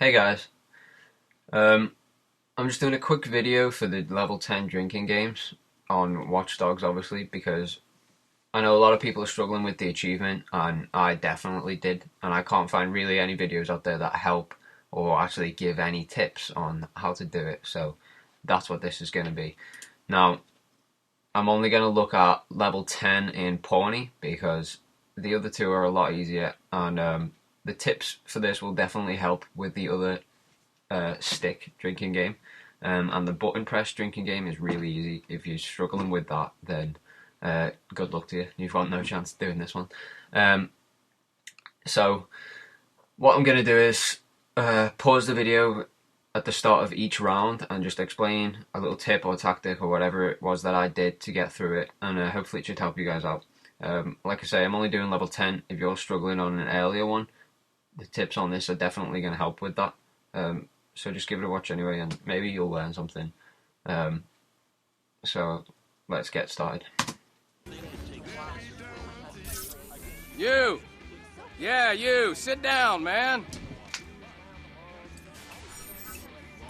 Hey guys, I'm just doing a quick video for the level 10 drinking games on Watch Dogs, obviously, because I know a lot of people are struggling with the achievement, and I definitely did, and I can't find really any videos out there that help or actually give any tips on how to do it, so that's what this is going to be. Now, I'm only going to look at level 10 in Pawnee, because the other two are a lot easier, and the tips for this will definitely help with the other stick drinking game. And the button press drinking game is really easy. If you're struggling with that, then good luck to you. You've got no chance of doing this one. So what I'm going to do is pause the video at the start of each round and just explain a little tip or tactic or whatever it was that I did to get through it, and hopefully it should help you guys out. Like I say, I'm only doing level 10. If you're struggling on an earlier one, the tips on this are definitely going to help with that. So just give it a watch anyway, and maybe you'll learn something. So let's get started. You! Yeah, you! Sit down, man!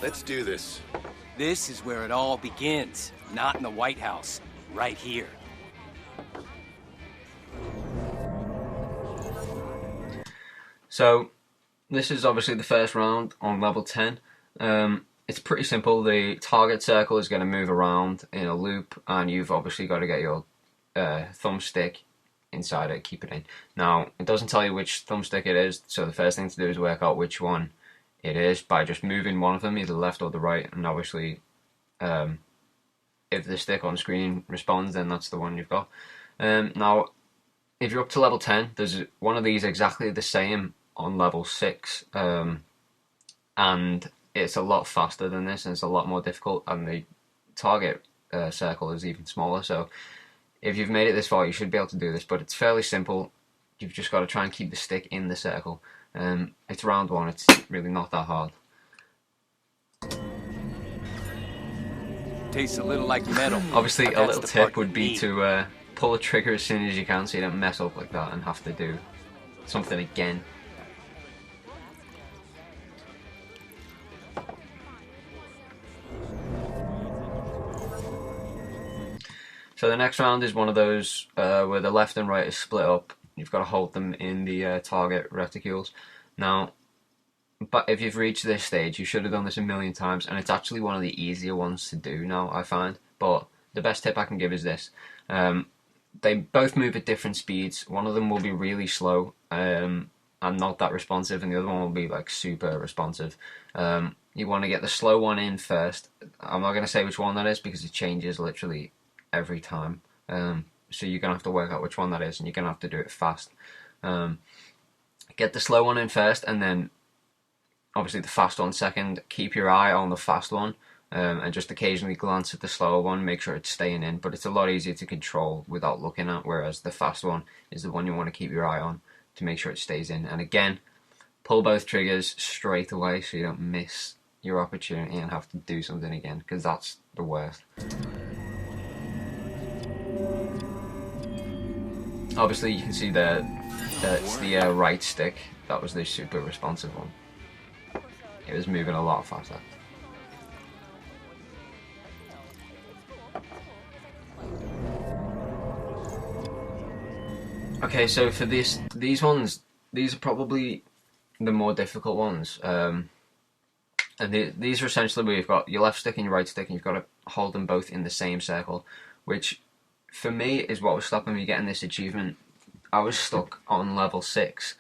Let's do this. This is where it all begins. Not in the White House. Right here. So this is obviously the first round on level 10. It's pretty simple. The target circle is going to move around in a loop, and you've obviously got to get your thumbstick inside it, keep it in. Now, it doesn't tell you which thumbstick it is, so the first thing to do is work out which one it is by just moving one of them, either the left or the right, and obviously if the stick on screen responds, then that's the one you've got. Now, if you're up to level 10, there's one of these exactly the same on level 6, and it's a lot faster than this, and it's a lot more difficult, and the target circle is even smaller. So if you've made it this far, you should be able to do this, but it's fairly simple. You've just got to try and keep the stick in the circle. It's round 1, it's really not that hard. Tastes a little like metal. Obviously, a little tip would be to pull the trigger as soon as you can, so you don't mess up like that and have to do something again. So the next round is one of those where the left and right is split up. You've got to hold them in the target reticules. Now, but if you've reached this stage, you should have done this a million times, and it's actually one of the easier ones to do now, I find. But the best tip I can give is this. They both move at different speeds. One of them will be really slow and not that responsive, and the other one will be like super responsive. You want to get the slow one in first. I'm not going to say which one that is because it changes literally every time. So you're going to have to work out which one that is, and you're going to have to do it fast. Get the slow one in first, and then obviously the fast one second. Keep your eye on the fast one, and just occasionally glance at the slower one, make sure it's staying in, but it's a lot easier to control without looking at, whereas the fast one is the one you want to keep your eye on to make sure it stays in. And again, pull both triggers straight away so you don't miss your opportunity and have to do something again, because that's the worst. Obviously you can see there that it's the right stick. That was the super responsive one. It was moving a lot faster. Okay, so for these ones, these are probably the more difficult ones. And these are essentially where you've got your left stick and your right stick, and you've got to hold them both in the same circle, which for me is what was stopping me getting this achievement. I was stuck on level 6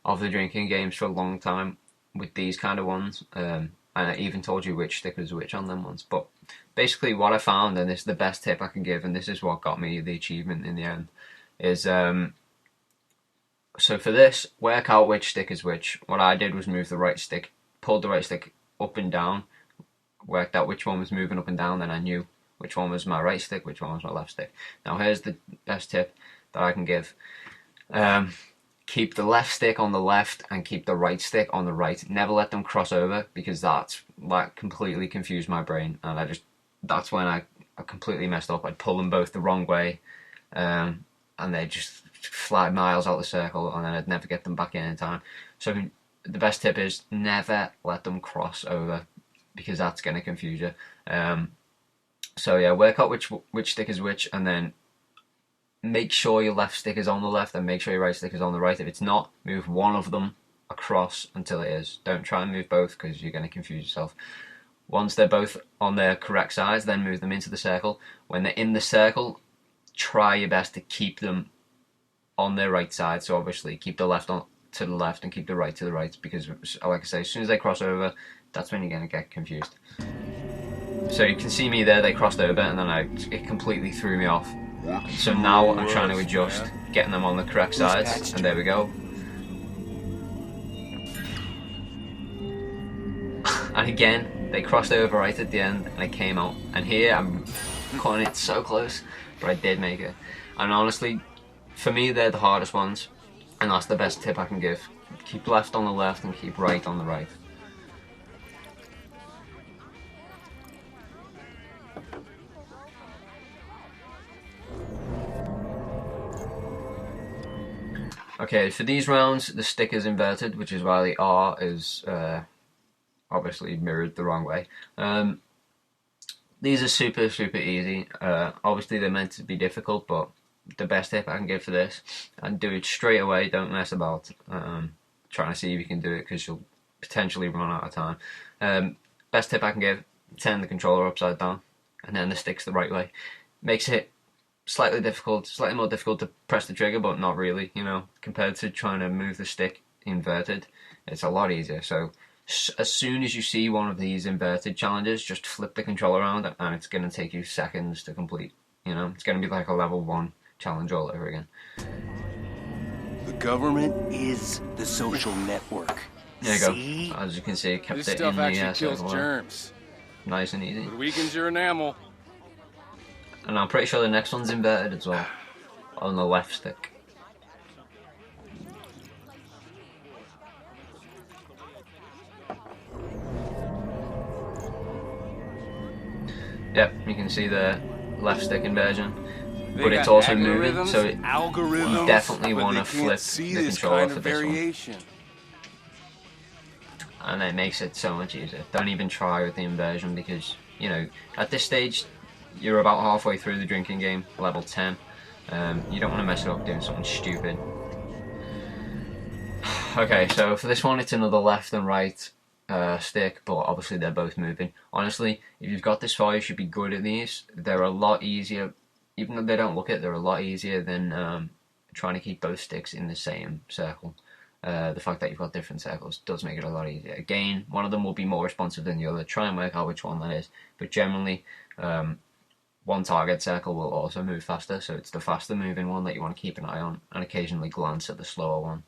of the drinking games for a long time with these kind of ones, and I even told you which stick was which on them ones. But basically what I found, and this is the best tip I can give, and this is what got me the achievement in the end, is so for this, work out which stick is which. What I did was move the right stick, pulled the right stick up and down, worked out which one was moving up and down, then I knew which one was my right stick, which one was my left stick. Now here's the best tip that I can give. Keep the left stick on the left and keep the right stick on the right. Never let them cross over, because that completely confused my brain, and that's when I completely messed up. I'd pull them both the wrong way, and they just fly miles out the circle, and then I'd never get them back in time. So the best tip is never let them cross over, because that's going to confuse you. So yeah, work out which stick is which, and then make sure your left stick is on the left and make sure your right stick is on the right. If it's not, move one of them across until it is. Don't try and move both, because you're going to confuse yourself. Once they're both on their correct sides, then move them into the circle. When they're in the circle, try your best to keep them on their right side. So obviously keep the left on to the left and keep the right to the right, because like I say, as soon as they cross over, that's when you're going to get confused. So you can see me there, they crossed over, and then it completely threw me off. So now I'm trying to adjust, getting them on the correct sides, and there we go. And again, they crossed over right at the end, and it came out. And here, I'm cutting it so close, but I did make it. And honestly, for me, they're the hardest ones, and that's the best tip I can give. Keep left on the left and keep right on the right. Okay, for these rounds, the stick is inverted, which is why the R is obviously mirrored the wrong way. These are super easy. Obviously, they're meant to be difficult, but the best tip I can give for this, and do it straight away, don't mess about trying to see if you can do it, because you'll potentially run out of time. Best tip I can give, turn the controller upside down, and then the stick's the right way. Makes it slightly more difficult to press the trigger, but not really, you know, compared to trying to move the stick inverted. It's a lot easier. So as soon as you see one of these inverted challenges, just flip the controller around, and it's going to take you seconds to complete. You know, it's going to be like a level 1 challenge all over again. The government is the social network. There you go. See? As you can see, it kept This it stuff in the actually kills circle. germs. Nice and easy. It weakens your enamel. And I'm pretty sure the next one's inverted as well, on the left stick. Yep, you can see the left stick inversion, but it's also moving, so you definitely want to flip the controller for this one. And it makes it so much easier. Don't even try with the inversion, because, you know, at this stage, you're about halfway through the drinking game, level 10. You don't want to mess it up doing something stupid. Okay, so for this one, it's another left and right stick, but obviously they're both moving. Honestly, if you've got this far, you should be good at these. They're a lot easier, even though they don't look it, they're a lot easier than trying to keep both sticks in the same circle. The fact that you've got different circles does make it a lot easier. Again, one of them will be more responsive than the other. Try and work out which one that is. But generally, one target circle will also move faster, so it's the faster moving one that you want to keep an eye on, and occasionally glance at the slower one.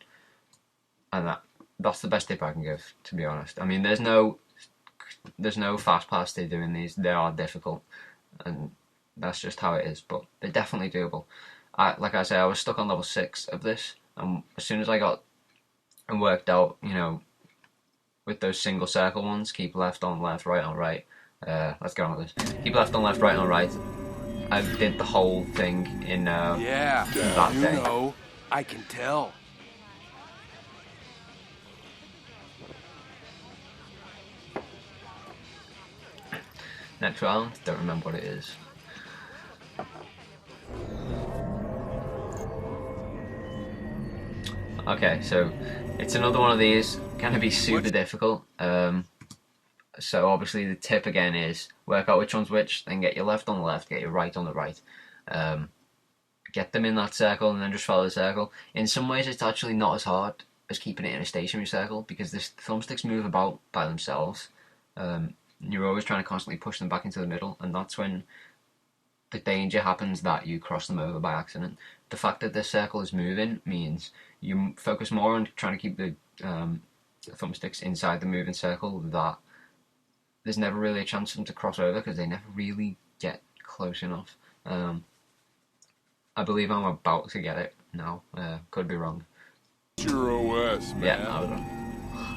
And that's the best tip I can give, to be honest. I mean, there's no fast pass to doing these. They are difficult, and that's just how it is, but they're definitely doable. Like I say, I was stuck on level 6 of this, and as soon as I got and worked out, you know, with those single circle ones, keep left on left, right on right. Let's get on with this. Keep left on left, right on right. I did the whole thing in that day. Know, I can tell. Next round, don't remember what it is. Okay, so it's another one of these. Gonna be super difficult. So obviously the tip again is work out which one's which, then get your left on the left, get your right on the right. Get them in that circle and then just follow the circle. In some ways it's actually not as hard as keeping it in a stationary circle, because the thumbsticks move about by themselves. You're always trying to constantly push them back into the middle, and that's when the danger happens that you cross them over by accident. The fact that this circle is moving means you focus more on trying to keep the thumbsticks inside the moving circle, that there's never really a chance for them to cross over, because they never really get close enough. I believe I'm about to get it now. Could be wrong. Your OS, man. Yeah, I was wrong.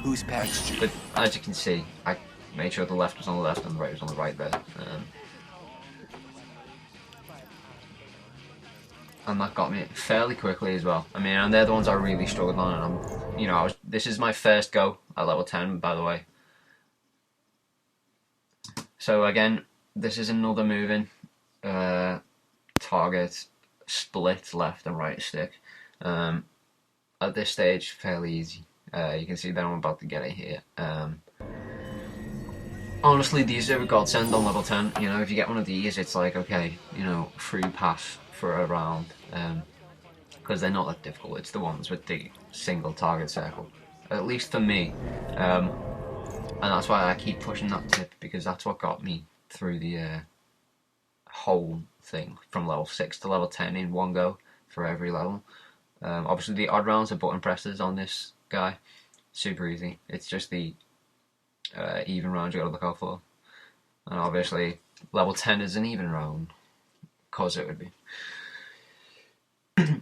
Who's patched you? But as you can see, I made sure the left was on the left and the right was on the right there. And that got me fairly quickly as well. I mean, and they're the ones I really struggled on, and I was This is my first go at level 10, by the way. So again, this is another moving target split left and right stick. At this stage, fairly easy. You can see that I'm about to get it here. Honestly, these are a godsend on level 10. You know, if you get one of these, it's like, okay, you know, free pass for a round. Because they're not that difficult. It's the ones with the single target circle. At least for me. And that's why I keep pushing that tip, because that's what got me through the whole thing from level 6 to level 10 in one go for every level. Obviously the odd rounds are button presses on this guy. Super easy. It's just the even round you gotta look out for. And obviously level 10 is an even round, because it would be.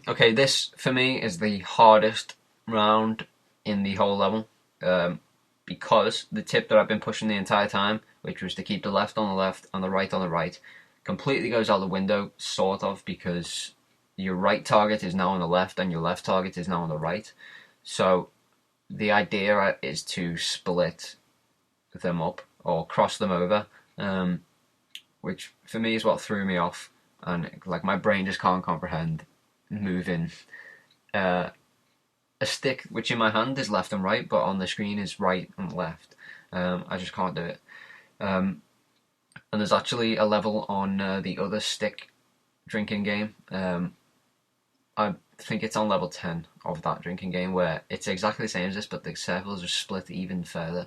Okay, this for me is the hardest round in the whole level, because the tip that I've been pushing the entire time, which was to keep the left on the left and the right on the right, completely goes out the window, sort of, because your right target is now on the left and your left target is now on the right. So the idea is to split them up or cross them over, which for me is what threw me off, and like my brain just can't comprehend moving a stick which in my hand is left and right, but on the screen is right and left. I just can't do it. And there's actually a level on the other stick drinking game. I think it's on level 10 of that drinking game, where it's exactly the same as this, but the circles are split even further.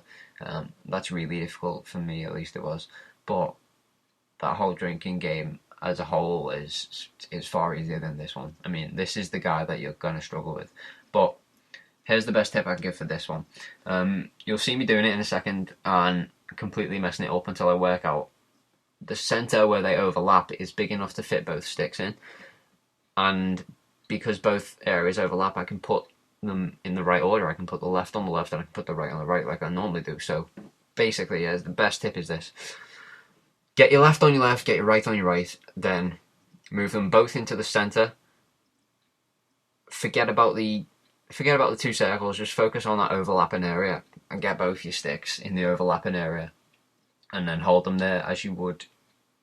That's really difficult for me, at least it was. But that whole drinking game as a whole is far easier than this one. I mean, this is the guy that you're going to struggle with. But here's the best tip I can give for this one. You'll see me doing it in a second and completely messing it up until I work out. The centre where they overlap is big enough to fit both sticks in. And because both areas overlap, I can put them in the right order. I can put the left on the left and I can put the right on the right like I normally do. So basically, the best tip is this. Get your left on your left, get your right on your right, then move them both into the centre. Forget about the two circles, just focus on that overlapping area and get both your sticks in the overlapping area. And then hold them there as you would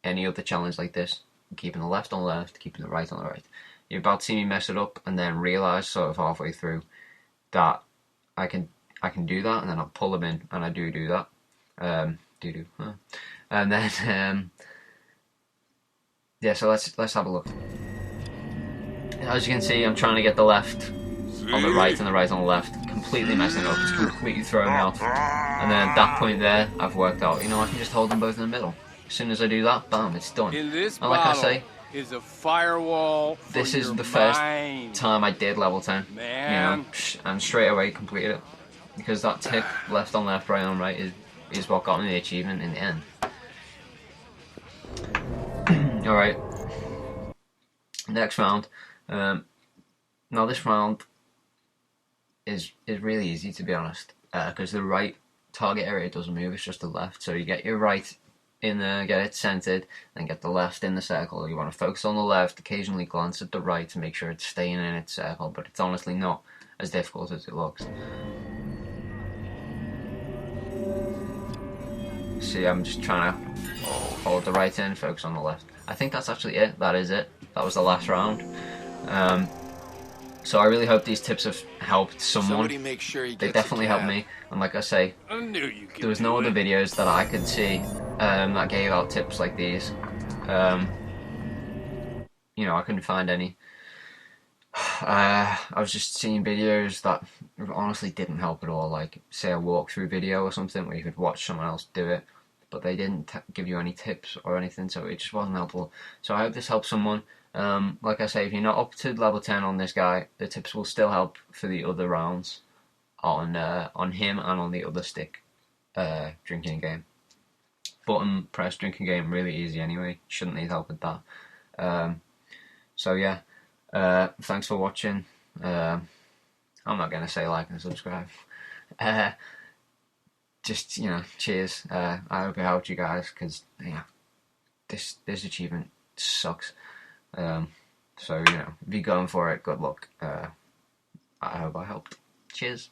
any other challenge like this. Keeping the left on the left, keeping the right on the right. You're about to see me mess it up and then realise sort of halfway through that I can do that, and then I'll pull them in, and I do that. And then yeah, so let's have a look. As you can see, I'm trying to get the left on the right and the right on the left, completely messing it up. It's completely throwing me off. And then at that point there, I've worked out, you know, I can just hold them both in the middle. As soon as I do that, bam, it's done. In this and like I say, is a firewall for this is your the first mind. time I did level 10, Man. you know, and straight away completed it. Because that tip, left on left, right on right, is what got me the achievement in the end. Alright, next round. Now this round is really easy, to be honest, because the right target area doesn't move, it's just the left. So you get your right in there, get it centered, then get the left in the circle. You want to focus on the left, occasionally glance at the right to make sure it's staying in its circle, but it's honestly not as difficult as it looks. See, I'm just trying to hold the right in, focus on the left. I think that's actually it. That is it. That was the last round. So I really hope these tips have helped someone. Make sure They definitely helped me. And like I say, I knew you could there was no other videos that I could see that gave out tips like these. You know, I couldn't find any. I was just seeing videos that honestly didn't help at all, like say a walkthrough video or something where you could watch someone else do it, but they didn't give you any tips or anything, so it just wasn't helpful. So I hope this helps someone. Like I say, if you're not up to level 10 on this guy, the tips will still help for the other rounds on him and on the other stick drinking game. Button press drinking game, really easy anyway, shouldn't need help with that. So yeah, thanks for watching. I'm not going to say like and subscribe. Just, you know, cheers. I hope it helped you guys, because yeah, this achievement sucks. So, you know, if you're going for it, good luck. I hope I helped. Cheers.